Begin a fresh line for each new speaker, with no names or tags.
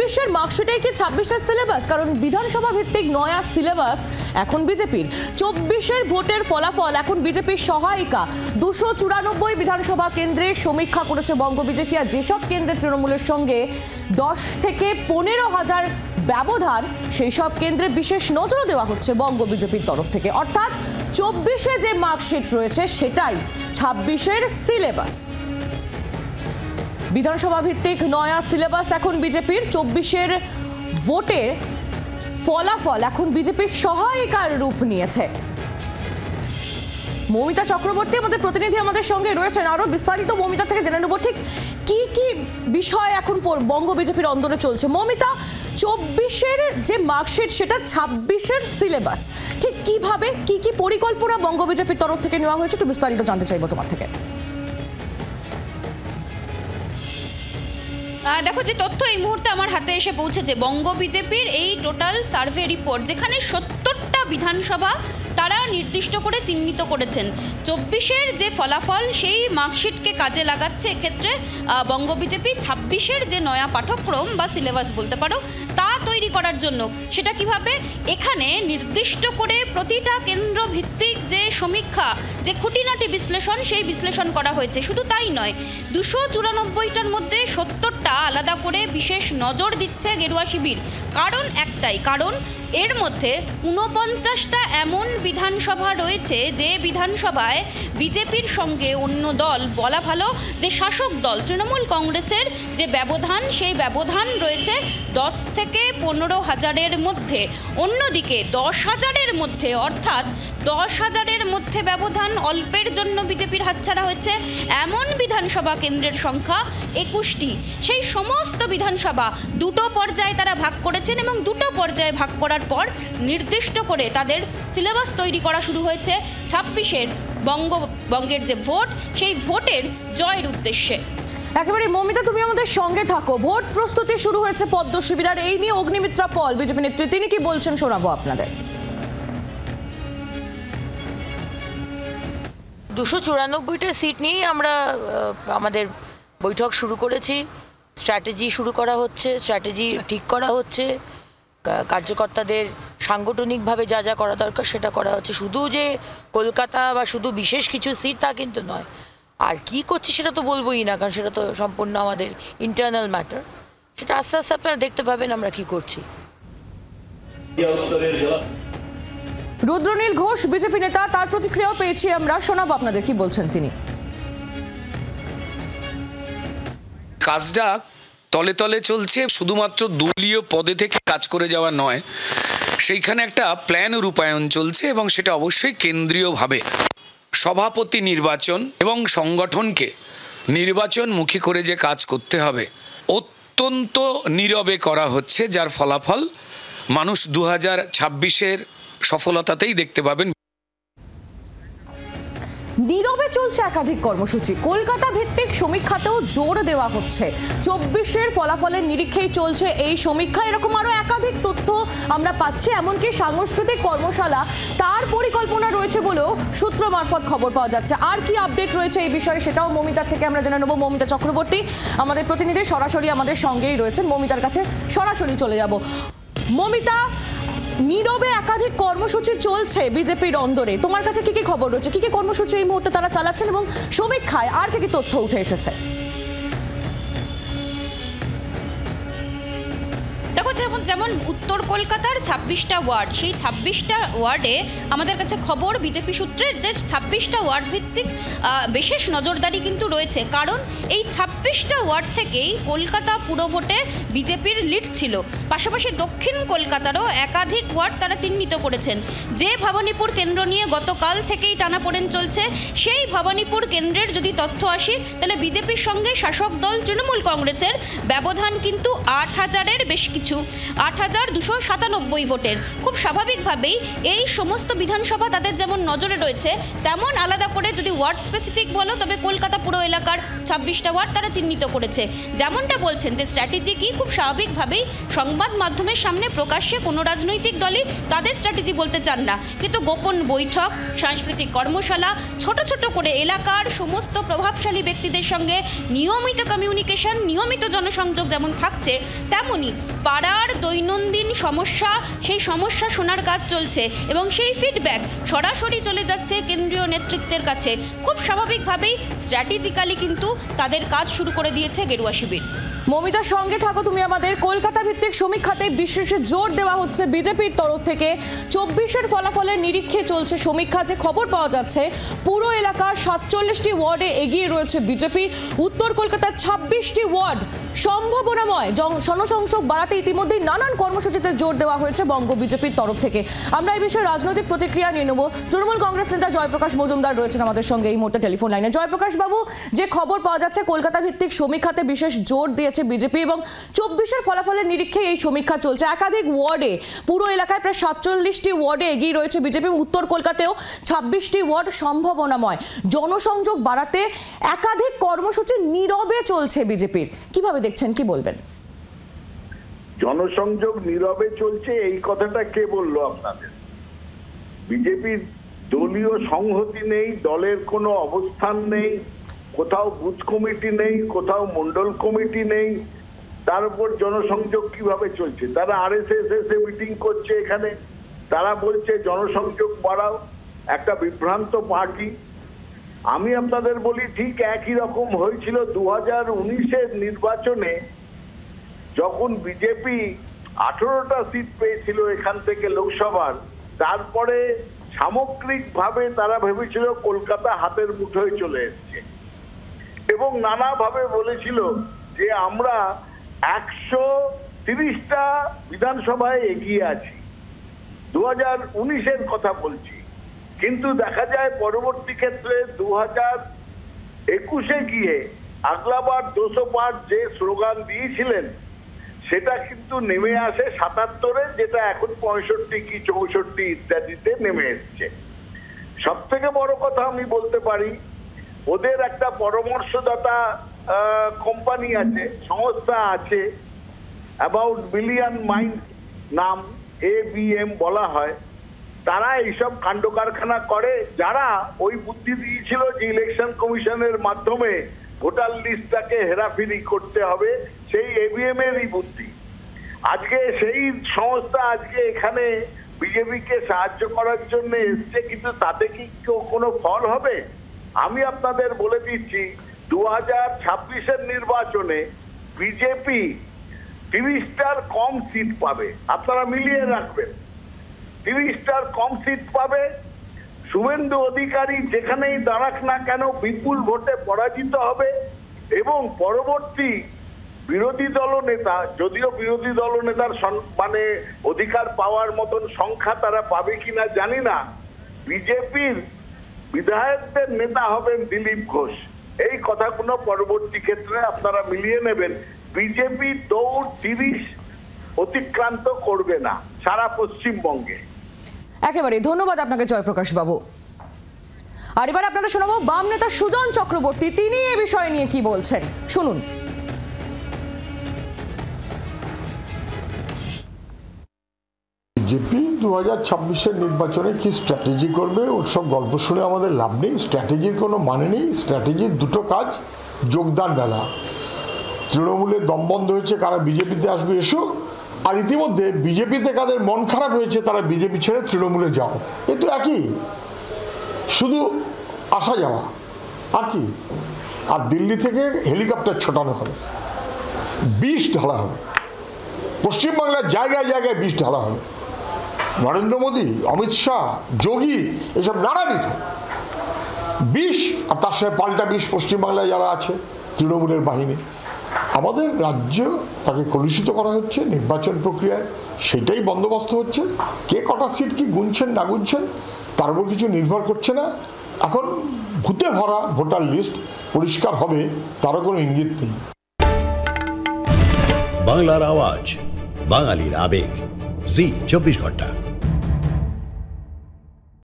24-এর মার্কশিটেই কি 26-এর সিলেবাস? কারণ বিধানসভা ভিত্তিক নয়া সিলেবাস এখন বিজেপির। 24-এর ভোটের ফলাফল এখন বিজেপির সহায়িকা। 294 বিধানসভা কেন্দ্রে সমীক্ষা করেছে বঙ্গ বিজেপি। আর যেসব কেন্দ্রে তৃণমূলের সঙ্গে 10 থেকে 15,000 ব্যবধান, সেই সব কেন্দ্রে বিশেষ নজর দেওয়া হচ্ছে বঙ্গ বিজেপির তরফ থেকে। অর্থাৎ 24-এ যে মার্কশিট রয়েছে সেটাই 26-এর সিলেবাস। বিধানসভা ভিত্তিক নয়া সিলেবাস এখন বিজেপির। 24-এর ভোটের ফলাফল এখন বিজেপির সহায়িকার রূপ নিয়েছে। মৌমিতা চক্রবর্তী আমাদের প্রতিনিধি আমাদের সঙ্গে রয়েছেন। আরো বিস্তারিত মৌমিতা থেকে জেনে নেব ঠিক কি কি বিষয় এখন বঙ্গ বিজেপির অন্দরে চলছে। মৌমিতা, 24-এর যে মার্কশিট সেটা 26-এর সিলেবাস, ঠিক কিভাবে কি কি পরিকল্পনা বঙ্গ বিজেপির তরফ থেকে নেওয়া হয়েছে একটু বিস্তারিত জানতে চাইবো তোমার থেকে।
দেখো, যে তথ্য এই মুহূর্তে আমার হাতে এসে পৌঁছেছে বঙ্গ বিজেপির এই টোটাল সার্ভে রিপোর্ট, যেখানে 70টা বিধানসভা তারা নির্দিষ্ট করে চিহ্নিত করেছেন। 24-এর যে ফলাফল সেই মার্কশিটকে কাজে লাগাচ্ছে এক্ষেত্রে বঙ্গ বিজেপি 26-এর যে নয়া পাঠ্যক্রম বা সিলেবাস বলতে পারো তা তৈরি করার জন্য। সেটা কিভাবে? এখানে নির্দিষ্ট করে প্রতিটা কেন্দ্র ভিত্তিক যে সমীক্ষা, যে খুঁটিনাটি বিশ্লেষণ, সেই বিশ্লেষণ করা হয়েছে। শুধু তাই নয়, 294টার মধ্যে 70টা আলাদা করে বিশেষ নজর দিচ্ছে গেরুয়া শিবির। কারণ একটাই, কারণ এর মধ্যে 49টা এমন বিধানসভা রয়েছে যে বিধানসভায় বিজেপির সঙ্গে অন্য দল, বলা ভালো যে শাসক দল তৃণমূল কংগ্রেসের যে ব্যবধান, সেই ব্যবধান রয়েছে 10 থেকে 15,000-এর মধ্যে। অন্যদিকে 10,000-এর মধ্যে, অর্থাৎ 10,000-এর মধ্যে ব্যবধান অল্পের জন্য বিজেপির হাতছাড়া হয়েছে এমন বিধানসভা কেন্দ্রের সংখ্যা 21টি। সেই সমস্ত বিধানসভা দুটো পর্যায়ে তারা ভাগ করেছেন এবং দুটো পর্যায়ে ভাগ করার পর নির্দিষ্ট করে তাদের সিলেবাস তৈরি করা শুরু হয়েছে 26-এর বঙ্গের যে ভোট, সেই ভোটের জয়ের উদ্দেশ্যে।
একেবারে মৌমিতা, তুমি আমাদের সঙ্গে থাকো। ভোট প্রস্তুতি শুরু হয়েছে পদ্ম শিবির, আর এই নিয়ে অগ্নিমিত্রা পল বিজেপি নেত্রী তিনি কি বলছেন শোনাবো আপনাদের।
294টা সিট নিয়েই আমরা আমাদের বৈঠক শুরু করেছি। স্ট্র্যাটেজি শুরু করা হচ্ছে, স্ট্র্যাটেজি ঠিক করা হচ্ছে, কার্যকর্তাদের সাংগঠনিকভাবে যা যা করা দরকার সেটা করা হচ্ছে। শুধু যে কলকাতা বা শুধু বিশেষ কিছু সিট তা কিন্তু নয়। আর কি করছি সেটা তো বলবোই না, কারণ সেটা তো সম্পূর্ণ আমাদের ইন্টারনাল ম্যাটার। সেটা আস্তে আস্তে আপনারা দেখতে পাবেন আমরা কি করছি।
রুদ্রনীল ঘোষ বিজেপি নেতা, তার প্রতিক্রিয়াও পেয়েছি আমরা, শোনাবো আপনাদের কি বলছেন তিনি।
কাজটা তলে তলে চলছে, শুধুমাত্র দলীয় পদে থেকে কাজ করে যাওয়া নয়, সেইখানে একটা প্ল্যান রূপায়ণ চলছে এবং সেটা অবশ্যই কেন্দ্রীয়ভাবে সভাপতি নির্বাচন এবং সংগঠনকে নির্বাচনমুখী করে যে কাজ করতে হবে অত্যন্ত নীরবে করা হচ্ছে, যার ফলাফল মানুষ 2026-এর সফলতাতেই দেখতে পাবেন।
নীরবে চলছে একাধিক কর্মসূচি, কলকাতা ভিত্তিক সমীক্ষাতেও জোর দেওয়া হচ্ছে। 24-এর ফলাফলের নিরীক্ষেই চলছে এই সমীক্ষা। এরকম আরো একাধিক তথ্য আমরা পাচ্ছি, এমনকি সাংস্কৃতিক কর্মশালা তার পরিকল্পনা রয়েছে বলেও সূত্র মারফত খবর পাওয়া যাচ্ছে। আর কি আপডেট রয়েছে এই বিষয়ে সেটাও মৌমিতার থেকে আমরা জেনে নেব। মৌমিতা চক্রবর্তী আমাদের প্রতিনিধি সরাসরি আমাদের সঙ্গেই রয়েছেন, মৌমিতার কাছে সরাসরি চলে যাব। মৌমিতা, নীরবে একাধিক কর্মসূচি চলছে বিজেপির অন্দরে, তোমার কাছে কি কি খবর রয়েছে, কি কি কর্মসূচি এই মুহূর্তে তারা চালাচ্ছেন এবং সমীক্ষায় আর কি কি তথ্য উঠে এসেছে?
দেখো, যেমন উত্তর কলকাতার 26টা ওয়ার্ড, সেই 26টা ওয়ার্ডে আমাদের কাছে খবর বিজেপি সূত্রের যে 26টা ওয়ার্ড ভিত্তিক বিশেষ নজরদারি কিন্তু রয়েছে। কারণ এই 26টা ওয়ার্ড থেকেই কলকাতা পুরভোটে বিজেপির লিড ছিল। পাশাপাশি দক্ষিণ কলকাতারও একাধিক ওয়ার্ড তারা চিহ্নিত করেছেন। যে ভবানীপুর কেন্দ্র নিয়ে গতকাল থেকেই টানাপোড়েন চলছে, সেই ভবানীপুর কেন্দ্রের যদি তথ্য আসি তাহলে বিজেপির সঙ্গে শাসক দল তৃণমূল কংগ্রেসের ব্যবধান কিন্তু 8,000-এর বেশ কিছু, 8,297 ভোটের। খুব স্বাভাবিকভাবেই এই সমস্ত বিধানসভা তাদের যেমন নজরে রয়েছে, তেমন আলাদা করে যদি ওয়ার্ড স্পেসিফিক বলো তবে কলকাতা পুরো এলাকার 26টা ওয়ার্ড তারা চিহ্নিত করেছে। যেমনটা বলছেন যে স্ট্র্যাটেজি কি, খুব স্বাভাবিকভাবেই সংবাদ মাধ্যমের সামনে প্রকাশ্যে কোনো রাজনৈতিক দলই তাদের স্ট্র্যাটেজি বলতে চান না, কিন্তু গোপন বৈঠক, সাংস্কৃতিক কর্মশালা, ছোট ছোট করে এলাকার সমস্ত প্রভাবশালী ব্যক্তিদের সঙ্গে নিয়মিত কমিউনিকেশন, নিয়মিত জনসংযোগ যেমন থাকছে, তেমনই পাড়ার দৈনন্দিন সমস্যা, সেই সমস্যা শোনার কাজ চলছে এবং সেই ফিডব্যাক সরাসরি চলে যাচ্ছে কেন্দ্রীয় নেতৃত্বের কাছে। খুব স্বাভাবিকভাবেই স্ট্র্যাটেজিক্যালি কিন্তু তাদের কাজ শুরু করে দিয়েছে গেরুয়া শিবির।
মমিতার সঙ্গে থাকো তুমি আমাদের। কলকাতা ভিত্তিক শ্রমিক খাতে বিশেষ জোর দেওয়া হচ্ছে বিজেপির তরফ থেকে। 24-এর ফলাফলের নিরীক্ষে চলছে সমীক্ষা। যে খবর পাওয়া যাচ্ছে, পুরো এলাকার 47টি ওয়ার্ডে এগিয়ে রয়েছে বিজেপি। উত্তর কলকাতার 26টি ওয়ার্ড সম্ভাবনাময়। জনসংযোগ বাড়াতে ইতিমধ্যেই নানান কর্মসূচিতে জোর দেওয়া হয়েছে বঙ্গ বিজেপির তরফ থেকে। আমরা এই বিষয়ে রাজনৈতিক প্রতিক্রিয়া নিয়ে নেব। তৃণমূল কংগ্রেস নেতা জয়প্রকাশ মজুমদার রয়েছেন আমাদের সঙ্গে এই মুহূর্তে টেলিফোন লাইনে। জয়প্রকাশ বাবু, যে খবর পাওয়া যাচ্ছে কলকাতা ভিত্তিক সমীক্ষাতে বিশেষ জোর দিয়েছে বিজেপি এবং 24-এর ফলাফলের নিরীক্ষে এই সমীক্ষা চলছে। একাধিক ওয়ার্ডে, পুরো এলাকায় প্রায় 47টি ওয়ার্ডে এগিয়ে রয়েছে বিজেপি। উত্তর কলকাতাতেও 26টি ওয়ার্ড সম্ভাবনাময়। জনসংযোগ বাড়াতে একাধিক কর্মসূচি নীরবে চলছে বিজেপির। কিভাবে দেখছেন, কি বলবেন?
জনসংযোগ নীরবে চলছে এই কথাটা কে বললো আপনাদের? বিজেপির দলীয় সংহতি নেই, দলের কোনো অবস্থান নেই, কোথাও বুথ কমিটি নেই, কোথাও মন্ডল কমিটি নেই, তার উপর জনসংযোগ কিভাবে চলছে? তারা আরএসএস এ মিটিং করছে এখানে, তারা বলছে জনসংযোগ বাড়াও, একটা বিভ্রান্ত পার্টি। আমি আপনাদের বলি, ঠিক একই রকম হয়েছিল 2019-এর নির্বাচনে, যখন বিজেপি 18টা সিট পেয়েছিল এখান থেকে লোকসভার। তারপরে সামগ্রিকভাবে তারা ভেবেছিল কলকাতা হাতের মুঠোয় চলে এসছে এবং নানাভাবে বলেছিল যে আমরা 130টা বিধানসভায় এগিয়ে আছি। 2019-এর কথা বলছি। কিন্তু দেখা যায় পরবর্তী ক্ষেত্রে 2021-এ গিয়ে আগলাবার 200 পার যে স্লোগান দিয়েছিলেন সেটা কিন্তু নেমে আসে 77-এ, যেটা এখন 65 কি 64 ইত্যাদিতে নেমে এসছে। সব থেকে বড় কথা আমি বলতে পারি, ওদের একটা পরামর্শদাতা কোম্পানি আছে, সংস্থা আছে, অ্যাবাউট বিলিয়ন মাইন্ড নাম, ABM বলা হয়। তারা এইসব কাণ্ড কারখানা করে, যারা ওই বুদ্ধি দিয়েছিল যে ইলেকশন কমিশনের মাধ্যমে ভোটার লিস্টটাকে হেরাফেরি করতে হবে, সেই ABM এরই বুদ্ধি। আজকে সেই সংস্থা আজকে এখানে বিজেপিকে সাহায্য করার জন্য এসছে, কিন্তু তাতে কি কোনো ফল হবে? আমি আপনাদের বলে দিচ্ছি, 2026-এর নির্বাচনে বিজেপি 30টার কম সিট পাবে। আপনারা মিলিয়ে রাখবেন, 30টার কম সিট পাবে। শুভেন্দু অধিকারী যেখানেই দাঁড়াক না কেন বিপুল ভোটে পরাজিত হবে এবং পরবর্তী বিরোধী দলনেতা, যদিও বিরোধী দলনেতার মানে অধিকার পাওয়ার মতন সংখ্যা তারা পাবে কিনা জানি না, বিজেপির বিধায়কদের নেতা হবেন দিলীপ ঘোষ। এই কথাগুলো পরবর্তী ক্ষেত্রে আপনারা মিলিয়ে নেবেন। বিজেপি দৌড় 30 অতিক্রান্ত করবে না সারা পশ্চিমবঙ্গে।
একেবারে ধন্যবাদ আপনাকে জয়প্রকাশ বাবু। আর এবার আপনাদের শোনাবো বাম নেতা সুজন চক্রবর্তী, তিনি এই বিষয় নিয়ে কি বলছেন, শুনুন।
বিজেপি 2026-এর নির্বাচনে কি স্ট্র্যাটেজি করবে, ওর সব গল্প শুনে আমাদের লাভ নেই। স্ট্র্যাটেজির কোনো মানে নেই। স্ট্র্যাটেজির দুটো কাজ, যোগদান বেলা। তৃণমূলের দম বন্ধ হয়েছে, কারা বিজেপিতে আসবে এসো, আর ইতিমধ্যে বিজেপিতে কাদের মন খারাপ হয়েছে তারা বিজেপি ছেড়ে তৃণমূলে যাও। এ তো একই, শুধু আসা যাওয়া আর কি। আর দিল্লি থেকে হেলিকপ্টার ছোটানো হবে, বিষ ঢালা হবে, পশ্চিমবাংলার জায়গায় জায়গায় বিষ ঢালা হবে। নরেন্দ্র মোদী, অমিত শাহ, যোগী, এসব নানাবিধ বিষ, আর তার সাথে পাল্টা বিষ পশ্চিমবাংলায় যারা আছে তৃণমূলের বাহিনী। আমাদের রাজ্য তাকে কলুষিত করা হচ্ছে নির্বাচন প্রক্রিয়ায়, সেটাই বন্দোবস্ত হচ্ছে। কে কটা সিট কি গুনছেন না গুনছেন তার উপর কিছু নির্ভর করছে না। এখন ভূতে ভরা ভোটার লিস্ট পরিষ্কার হবে তারও কোনো ইঙ্গিত নেই।
বাংলার আওয়াজ, বাঙালির আবেগ, জি 24 ঘন্টা।